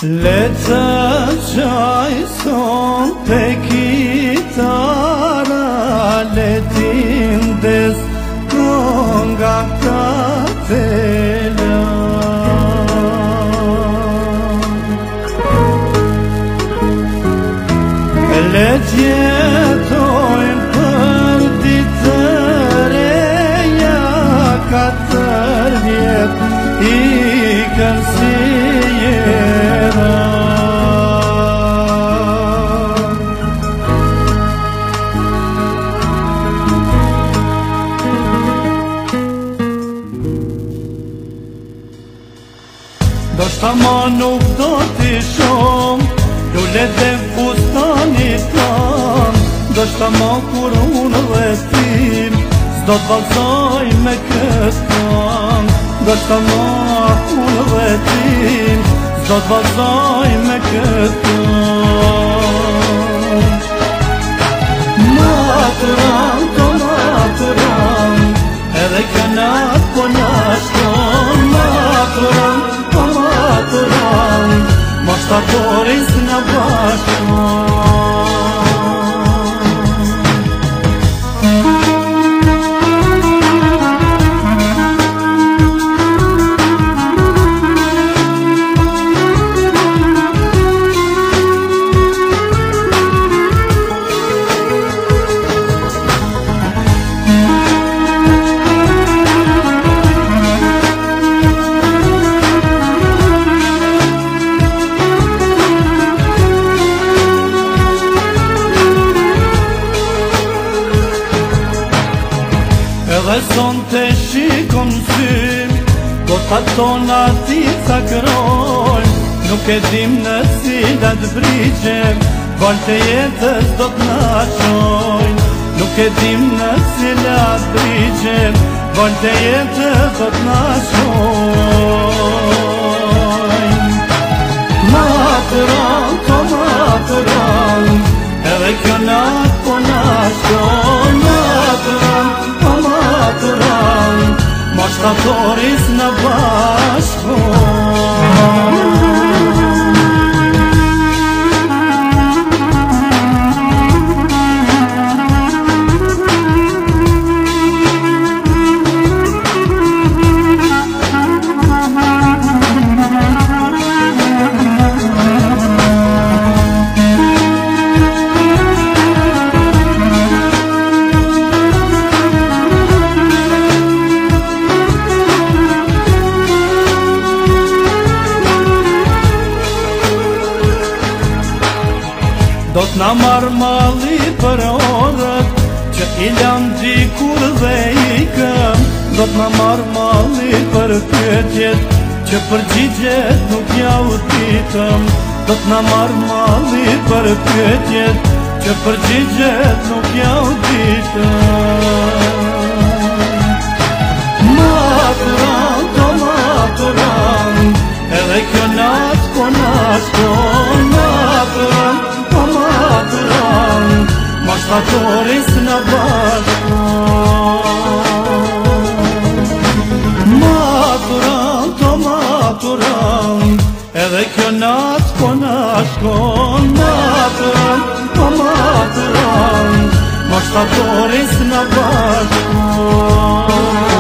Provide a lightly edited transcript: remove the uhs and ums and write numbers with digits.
Le të qaj son të kitara, le t'indes konga ka tela. Le t'jetojnë për ditë reja, 4 vjet i kanë si jera. Do shta ma nuk do t'i shumë, lule dhe fustanit tam. Do shta ma kur unë dhe tim, s'do t'valzoj me këtë kam. Do shta ma unë dhe tim, s'do t'valzoj me këtë kam. Maturan, to maturan, edhe kanat po nashkon. Maturan, to maturan, ma shtatoris në bashkon. Edhe son të shikon sym, gotat tona ti cakrojnë. Nuk e dim në cilat brigjem, val të jetës do t'na qojnë. Nuk e dim në cilat brigjem, val të jetës do t'na qojnë. Maturan, to maturan, edhe kjo nat po nashkon. Maturan, ma shtatoris në bashkon. Do t'na marrë malli për orët, që i lam dikur dhe i këm. Do t'na marrë malli për pyetjet, që përgjigjet nuk ja u ditëm. Do t'na marrë malli për pyetjet, që përgjigjet nuk ja u ditëm. Maturan, to maturan, edhe kjo nat po nashkon. Maturan, ma shtatoris në bashkon. Maturan, to maturan, edhe kjo nat po nashkon. Maturan, to maturan, ma shtatoris në bashkon.